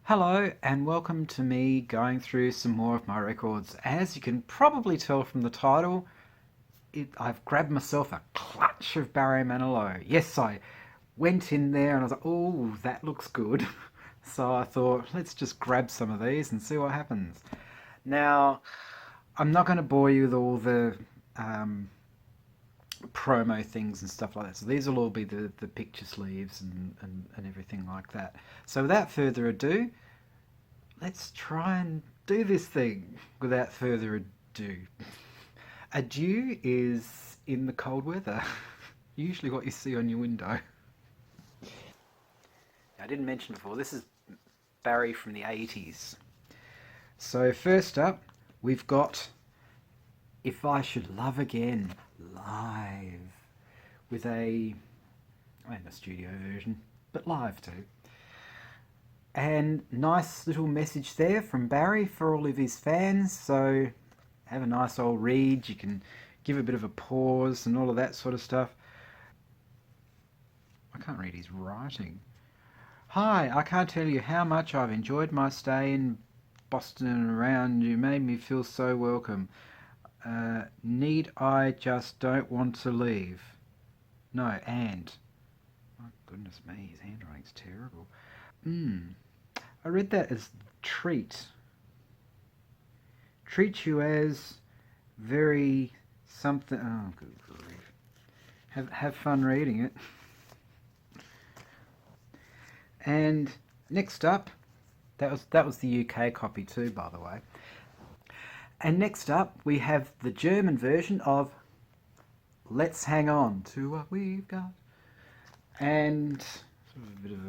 Hello and welcome to me going through some more of my records. As you can probably tell from the title, I've grabbed myself a clutch of Barry Manilow. Yes, I went in there and I was like, oh, that looks good. So I thought, let's just grab some of these and see what happens. Now, I'm not going to bore you with all the um, promo things and stuff like that. So these will all be the picture sleeves and everything like that. So without further ado, let's try and do this thing without further ado. Adieu is in the cold weather. Usually what you see on your window. I didn't mention before, this is Barry from the 80s. So first up, we've got If I Should Love Again live with a studio version, but live too. And nice little message there from Barry for all of his fans. So have a nice old read. You can give a bit of a pause and all of that sort of stuff. I can't read his writing. Hi, I can't tell you how much I've enjoyed my stay in Boston and around. You made me feel so welcome. Need I just don't want to leave. No, and. My goodness me, his handwriting's terrible. I read that as treat. Treat you as very something. Oh, good grief. Have fun reading it. And next up, that was the UK copy too, by the way. And next up, we have the German version of Let's Hang On to What We've Got. And sort of a bit of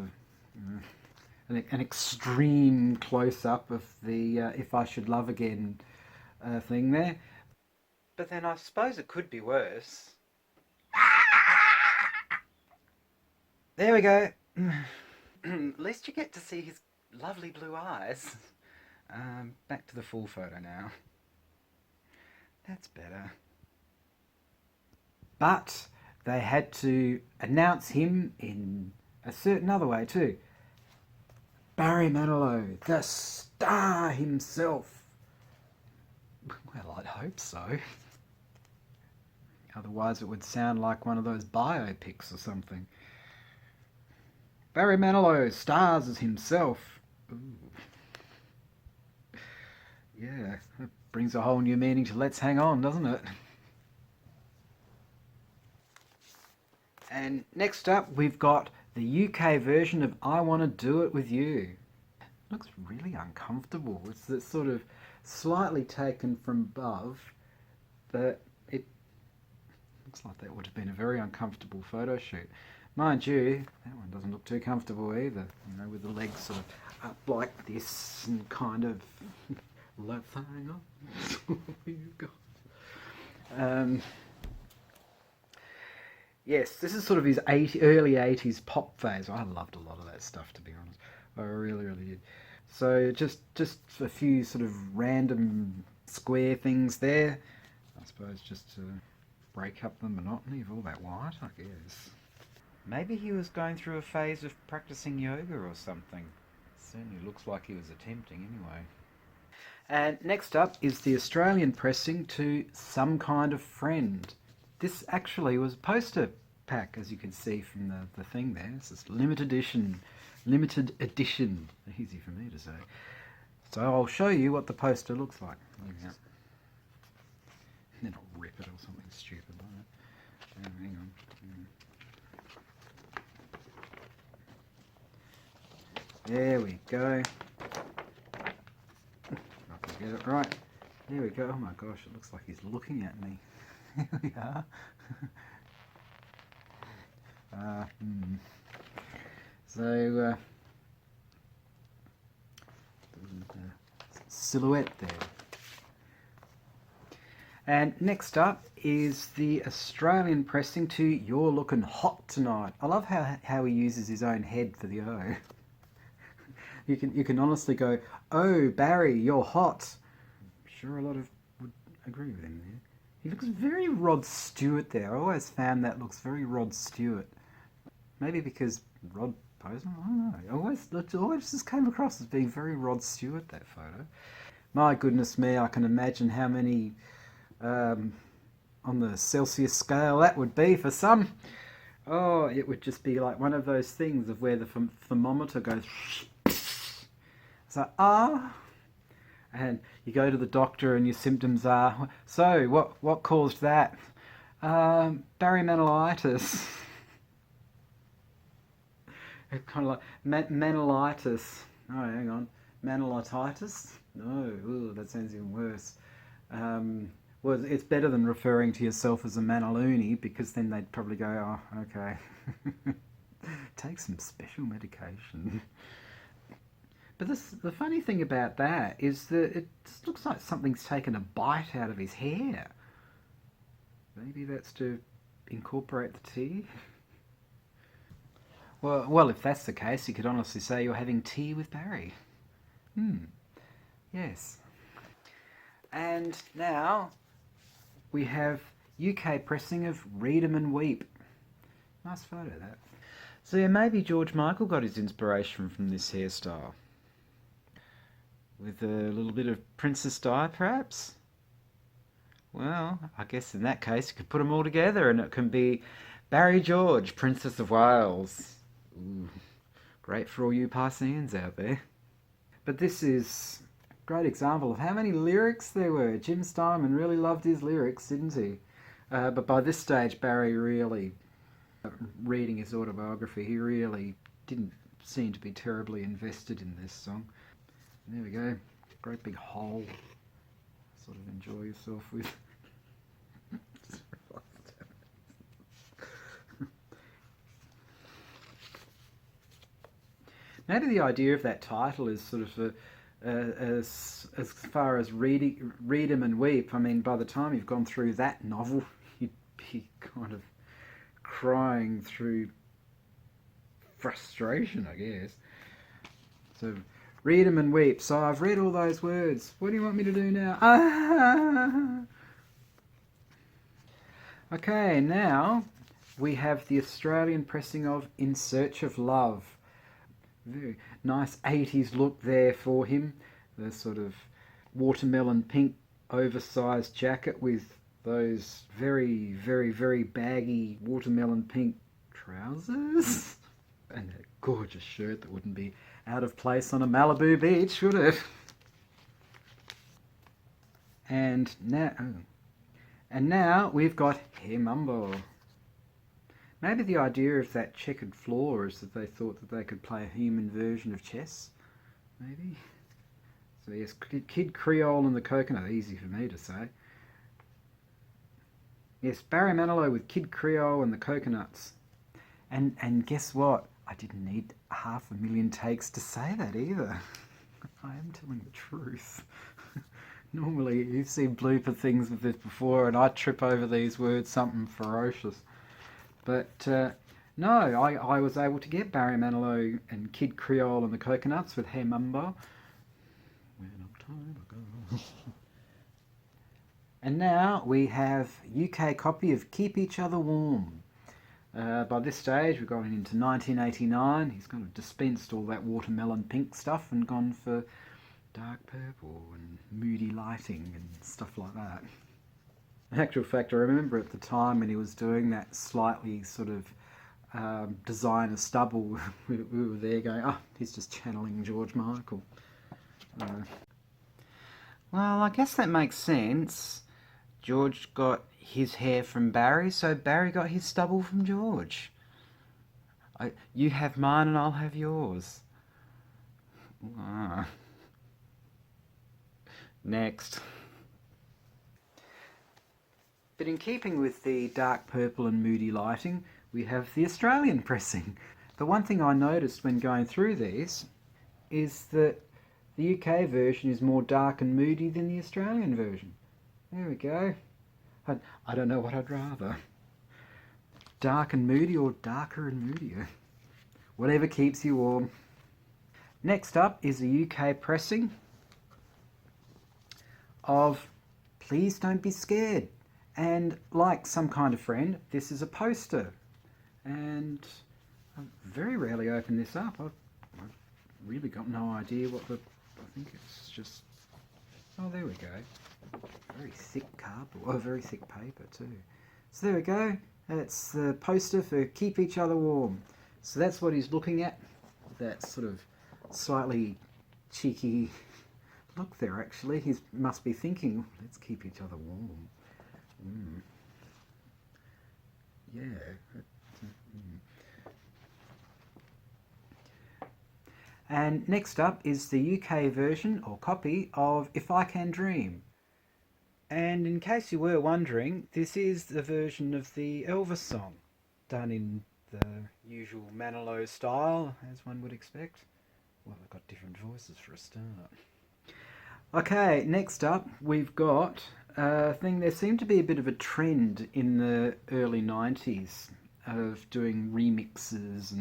an extreme close-up of the If I Should Love Again thing there. But then I suppose it could be worse. There we go. At least you get to see his lovely blue eyes. Back to the full photo now. That's better. But they had to announce him in a certain other way too. Barry Manilow, the star himself. Well, I'd hope so. Otherwise it would sound like one of those biopics or something. Barry Manilow stars as himself. Ooh. Yeah, that brings a whole new meaning to Let's Hang On, doesn't it? And next up, we've got the UK version of I Want to Do It With You. It looks really uncomfortable. It's sort of slightly taken from above, but it looks like that would have been a very uncomfortable photo shoot. Mind you, that one doesn't look too comfortable either, with the legs sort of up like this and kind of left hang on. You've got. Yes, this is sort of his early 80s pop phase. I loved a lot of that stuff, to be honest. I really, really did. So just a few sort of random square things there. I suppose just to break up the monotony of all that white, I guess. Maybe he was going through a phase of practicing yoga or something. Certainly looks like he was attempting anyway. And next up is the Australian pressing to Some Kind of Friend. This actually was a poster pack, as you can see from the thing there. This is limited edition. Limited edition. Easy for me to say. So I'll show you what the poster looks like. Yeah. Then I'll rip it or something stupid like that. Hang on. There we go. I can get it right. There we go. Oh my gosh, it looks like he's looking at me. Here we are. So, silhouette there. And next up is the Australian pressing to You're Looking Hot Tonight. I love how he uses his own head for the O. You can honestly go, oh, Barry, you're hot. I'm sure a lot of would agree with him there. He looks very Rod Stewart there. I always found that looks very Rod Stewart. Maybe because Rod suppose. I don't know. It always just came across as being very Rod Stewart, that photo. My goodness me, I can imagine how many on the Celsius scale that would be for some. Oh, it would just be like one of those things of where the thermometer goes. It's like, and you go to the doctor and your symptoms are, so what caused that? Barry Manilowitis. Kind of like Manilowitis. Oh, hang on. Manilowitis? No, ooh, that sounds even worse. Well, it's better than referring to yourself as a Maniloonie, because then they'd probably go, oh, okay. Take some special medication. But the funny thing about that is that it just looks like something's taken a bite out of his hair. Maybe that's to incorporate the tea? Well, if that's the case, you could honestly say you're having tea with Barry. Yes. And now we have UK pressing of Read 'em and Weep. Nice photo, that. So yeah, maybe George Michael got his inspiration from this hairstyle. With a little bit of Princess Di, perhaps? Well, I guess in that case you could put them all together and it can be Barry George, Princess of Wales. Ooh, great for all you Parsians out there. But this is a great example of how many lyrics there were. Jim Steinman really loved his lyrics, didn't he? But by this stage, Barry really, reading his autobiography, he really didn't seem to be terribly invested in this song. There we go. Great big hole. Sort of enjoy yourself with. Maybe the idea of that title is sort of as far as read 'em and weep. I mean, by the time you've gone through that novel, you'd be kind of crying through frustration, I guess. So, read 'em and weep. So I've read all those words. What do you want me to do now? Okay, now we have the Australian pressing of In Search of Love. Very nice 80s look there for him. The sort of watermelon pink oversized jacket with those very, very, very baggy watermelon pink trousers. And a gorgeous shirt that wouldn't be out of place on a Malibu beach, would it? And now we've got Hey Mumbo. Maybe the idea of that checkered floor is that they thought that they could play a human version of chess. Maybe. So yes, Kid Creole and the Coconut. Easy for me to say. Yes, Barry Manilow with Kid Creole and the Coconuts. And guess what? I didn't need 500,000 takes to say that either. I am telling the truth. Normally, you've seen blooper things with this before, and I trip over these words, something ferocious. But no, I was able to get Barry Manilow and Kid Creole and the Coconuts with Hey Mumbo. And now we have UK copy of Keep Each Other Warm. By this stage, we've gone into 1989. He's kind of dispensed all that watermelon pink stuff and gone for dark purple and moody lighting and stuff like that. In actual fact, I remember at the time when he was doing that slightly sort of designer stubble, we were there going, oh, he's just channeling George Michael. Well, I guess that makes sense. George got his hair from Barry, so Barry got his stubble from George. You have mine and I'll have yours. Next. But in keeping with the dark purple and moody lighting, we have the Australian pressing. The one thing I noticed when going through these is that the UK version is more dark and moody than the Australian version. There we go. I don't know what I'd rather. Dark and moody or darker and moodier. Whatever keeps you warm. Next up is the UK pressing of Please Don't Be Scared. And like Some Kind of Friend, this is a poster. And very rarely open this up. I've really got no idea what the... I think it's just... Oh, there we go. Very thick cardboard. Oh, very thick paper too. So there we go. It's the poster for Keep Each Other Warm. So that's what he's looking at. That sort of slightly cheeky look there, actually. He must be thinking, let's keep each other warm. Yeah. And next up is the UK version or copy of If I Can Dream. And in case you were wondering, this is the version of the Elvis song, done in the usual Manilow style, as one would expect. Well, they've got different voices for a start. Okay, next up we've got a thing. There seemed to be a bit of a trend in the early 90s of doing remixes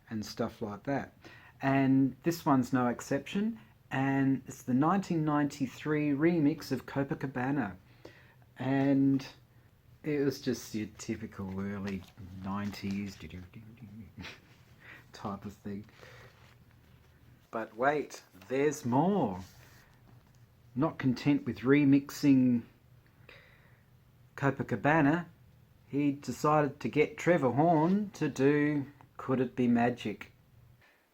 and stuff like that. And this one's no exception. And it's the 1993 remix of Copacabana. And it was just your typical early 90s type of thing. But wait, there's more. Not content with remixing Copacabana, he decided to get Trevor Horn to do Could It Be Magic?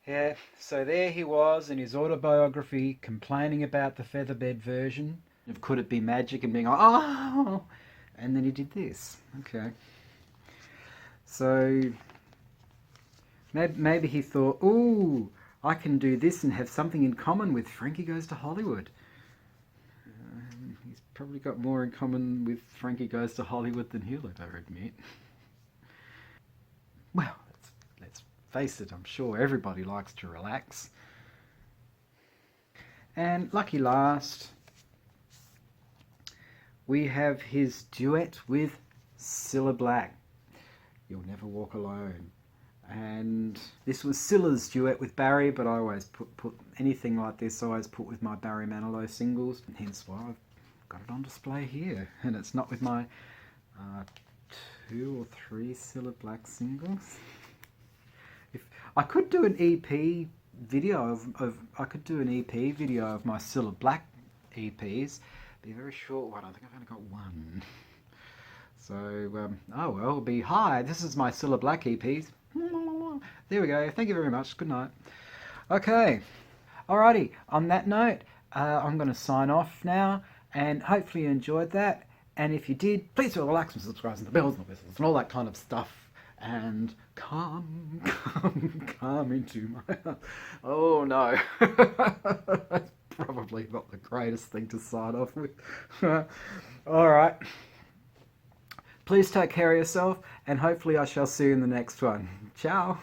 Yeah, so there he was in his autobiography complaining about the featherbed version of Could It Be Magic and being like, oh, and then he did this. Okay. So maybe he thought, ooh, I can do this and have something in common with Frankie Goes to Hollywood. He's probably got more in common with Frankie Goes to Hollywood than he'll ever admit. Well, let's face it, I'm sure everybody likes to relax. And lucky last, we have his duet with Cilla Black, You'll Never Walk Alone. And this was Cilla's duet with Barry, but I always put anything like this, I always put with my Barry Manilow singles, and hence why I've got it on display here. And it's not with my 2 or 3 Cilla Black singles. If I could do an EP video I could do an EP video of my Cilla Black EPs. Be a very short one. I think I've only got one. So oh well, it'll be hi. This is my Cilla Black EPs. There we go. Thank you very much. Good night. Okay. Alrighty. On that note, I'm going to sign off now, and hopefully you enjoyed that. And if you did, please do like and subscribe and the bells and the whistles and all that kind of stuff. And come into my house. Oh no. That's probably not the greatest thing to sign off with. Alright. Please take care of yourself, and hopefully I shall see you in the next one. Ciao.